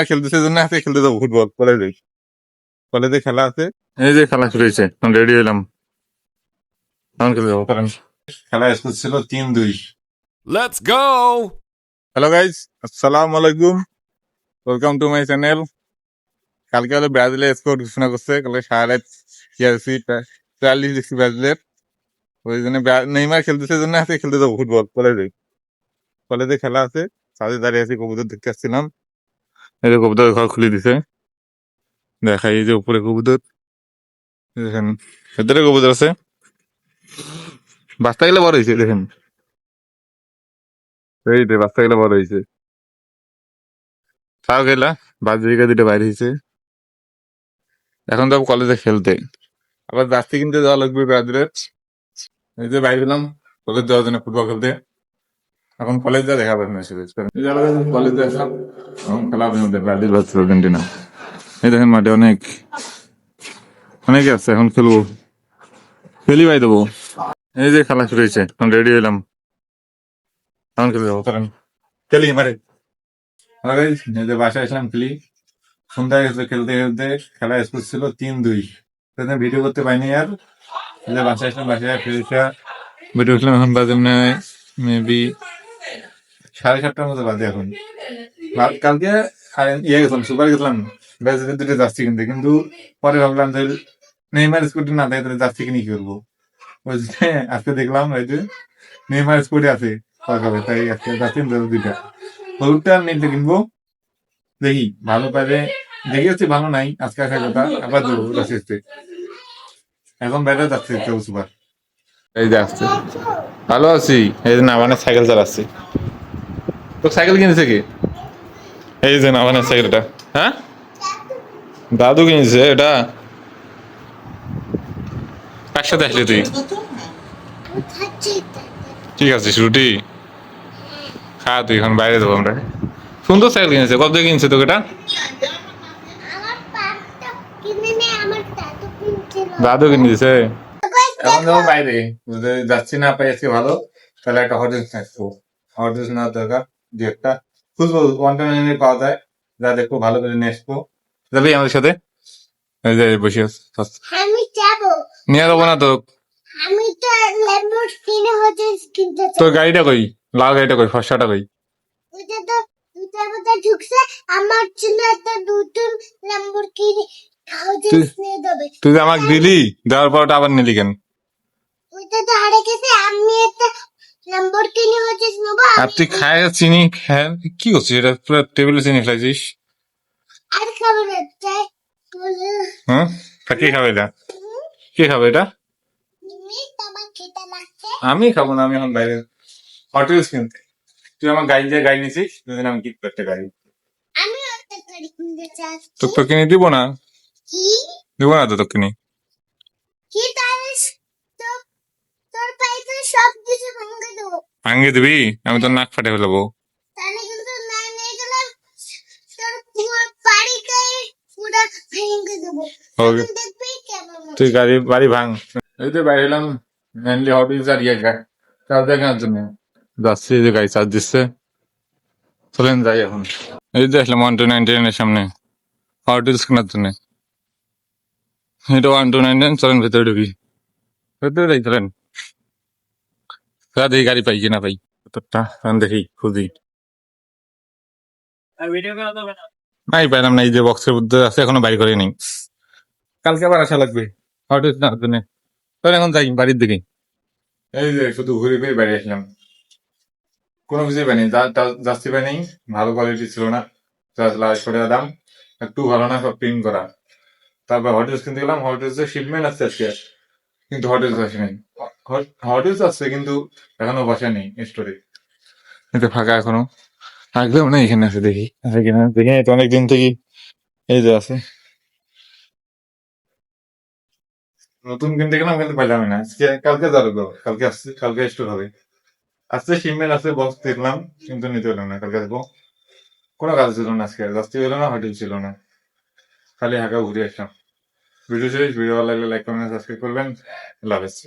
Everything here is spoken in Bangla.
খেলতেছে জন্য আজকে খেলতে যাবো ফুটবল কলেজে। কলেজে খেলা আছে, এই যে খেলা শুরু হয়েছে, রেডি হলাম, এখন খেলতে যাবো। কারণ খেলা স্কোর ছিল 3-2। Let's go! হ্যালো গাইজ, আসসালামু আলাইকুম, ওয়েলকাম টু মাই চ্যানেল। কালকে হলো ব্রাজিলের স্কোর ঘোষণা করছে, কালকে 44 দেখছি ব্রাজিলের। ওই জন্য নেইমার খেলতেছে জন্য আজকে খেলতে যাবো ফুটবল কলেজে। কলেজে খেলা আছে, সাথে দাঁড়িয়ে আছি, কবুতর দেখতে আসছিলাম। এই যে কবুতর ঘর খুলে দিছে, দেখাই এই যে উপরে কবুতর, দেখেন ভেতরে কবুতর আছে। বাচ্চা গেলে বড় হয়েছে, দেখেন এই যে বাচ্চা গেলে বড় হয়েছে। তাও গেলা বাজরিকা দুটো বাইরে হয়েছে। এখন যাবো কলেজে খেলতে, আবার জার্সি কিনতে যাওয়া লাগবে ব্রাজিলের। এই যে বাইরে গেলাম কলেজ যাওয়ার জন্য ফুটবল খেলতে। এখন কলেজ যা দেখা পাবেন কলেজে আসলাম, এখন খেলা হবে আমাদের ব্রাজিল ভার্সেস আর্জেন্টিনা। এই দেখেন মাঠে অনেকে আছে, এখন খেলবো, খেলি ভাই দেবো। এই যে খেলা শুরু হয়েছে, এখন রেডি হলাম, এখন খেলে যাবো। কারণ খেলি মারে এই যে বাসায় আসলাম, খেলি সন্ধ্যা গেছে, খেলতে খেলতে খেলা স্কোর ছিল 3-2। ভিডিও করতে পারিনি আর। এই যে বাসায় আসলাম, বাসায় ফিরে ভিডিও করলাম। এখন বাজে মেবি 7:30টার মতো বাজে এখন। কালকে গেছিলাম, সুপার গেছিলাম ব্রাজিলের দুটো জার্সি কিনতে, কিন্তু পরে ভাবলাম যে নেইমার স্কুটি না থাকে তাহলে জার্সি কিনে কি করবো। ওই যে আজকে দেখলাম ওই যে নেইমার স্কুটি আছে, তাই আজকে জার্সি কিনতে হবে দুইটা, হলুদটা আর নীলটা কিনবো। দেখি ভালো পারে, দেখে হচ্ছে ভালো নাই আজকে আসার কথা, আবার দেবো জার্সি আসতে। এখন বেড়ে যাচ্ছে সুপার, এই যে আসছে। ভালো আছি, এই যে না মানে সাইকেল চালাচ্ছি। তো সাইকেল কিনেছে কি? এই যে না মানে সাইকেলটা, হ্যাঁ দাদু কিনেছে এটা। কার সাথে আসলি তুই? ঠিক আছে, রুটি খা তুই, এখন বাইরে যাবো আমরা। সুন্দর সাইকেল কিনেছে, কত দিয়ে কিনছে তোকে এটা? দাদু কিনে দিছে। এখন যাবো বাইরে, যাচ্ছি না পাই আজকে ভালো, তাহলে একটা হটড্রিঙ্কস আসবো। হটড্রিঙ্কস নেওয়ার দরকার, দু একটা খুঁজবো, 129 পাওয়া যায়, যা দেখবো ভালো করে নিয়ে আসবো। যাবি আমাদের সাথে? এই যে বসে আমি যাবো, নিয়ে যাবো না তো। আমি তো ল্যাম্বরগিনি হটড্রিঙ্কস কিনতে চাই। তোর গাড়িটা কই? লাল গাড়িটা কই? ফর্সাটা কই? ওটা তো দুটার মধ্যে ঢুকছে, আমার জন্য একটা নতুন ল্যাম্বরগিনি হটড্রিঙ্কস নিয়ে দেবে। তুই যে আমাকে দিলি, দেওয়ার পর আবার নিলি কেন? ওইটা তো হারে গেছে, আমি একটা ল্যাম্বরগিনি হটড্রিঙ্কস নেবো। আর তুই খায় চিনি খায় কি করছিস? এটা পুরো টেবিলে চিনি খাইছিস। আর খাবার চাই। হ্যাঁ, কে খাবে এটা? কে খাবে এটা? তুমি তোমার খেতে লাগছে। আমি খাবো না, আমি এখন বাইরে হটড্রিঙ্কস কিনতে। তুই আমার গাড়ি নিছিস, দুদিন আমি কিনবো একটা গাড়ি। আমি একটা গাড়ি কিনতে চাচ্ছি। তোকে তো কিনে দিব না, কি দিব না তো তোকে কিনে। কি তাহলে তোর পাইতে সব কিছু ভেঙে দেবো। ভাঙিয়ে দিবি? আমি তোর নাক ফাটে ফেলবো। তাহলে কিন্তু না নিয়ে গেলে তোর পুরো বাড়িকে পুরো ভেঙে দেবো। ওকে, দেখবি কেমন তুই বাড়ি ভাঙ। এই তো বাইরে এলাম, মেনলি হটড্রিঙ্কস আর চার্জ দেখানোর জন্য যাচ্ছি। এই যে গাড়ি চার্জ দিচ্ছে, চলেন যাই এখন। এই যে আসলাম 1299 এর সামনে হটড্রিঙ্কস কেনার জন্য। এটা 1299, চলেন ভেতরে ঢুকি, ভেতরে যাই চলেন। দেখি গাড়ি পাই কিনা পাই, ভেতরটা দেখি খুঁজি। নাই পাইলাম না, এই যে বক্সের মধ্যে আছে, এখনো বাইর করে নেই। কালকে আবার আসা লাগবে হটড্রিঙ্কস নেওয়ার জন্য। চলেন এখন যাই বাড়ির দিকে। এই যে শুধু ঘুরে ফিরে বাইরে আসলাম, কোনো কিছুই পাইনি, জার্সি পাইনি, ভালো কোয়ালিটি ছিল না, দাম একটু ভালো না, সব প্রিন্ট করা। তারপর হটড্রিঙ্কস কিনতে গেলাম, হটড্রিঙ্কসের শিপমেন্ট আসছে আজকে, কিন্তু হটড্রিঙ্কস আসে নাই। হটড্রিঙ্কস আসছে কিন্তু এখনো বসে নেই স্টোরে, এটা ফাঁকা এখনো। একদম না, এখানে আছে, দেখি আছে কিনা, দেখি তো অনেকদিন থেকে। এই যে আছে, নতুন কিনতে গেলাম কিন্তু পাইলাম না। আজকে কালকে যাবো, কালকে আসছে, কালকে স্টোর হবে। আজকে শিপমেন্ট আছে, বক্স দেখলাম কিন্তু নিতে পারলাম না। কালকে আসবো, কোনো কাজ ছিল না আজকে, জার্সি ছিল না, হটড্রিঙ্কস ছিল না, খালি হাঁকা ঘুরে আসলাম। ভিডিও শেষ, ভিডিও ভালো লাগলে লাইক কমেন্ট সাবস্ক্রাইব করবেন। আল্লাহ হাফেজ।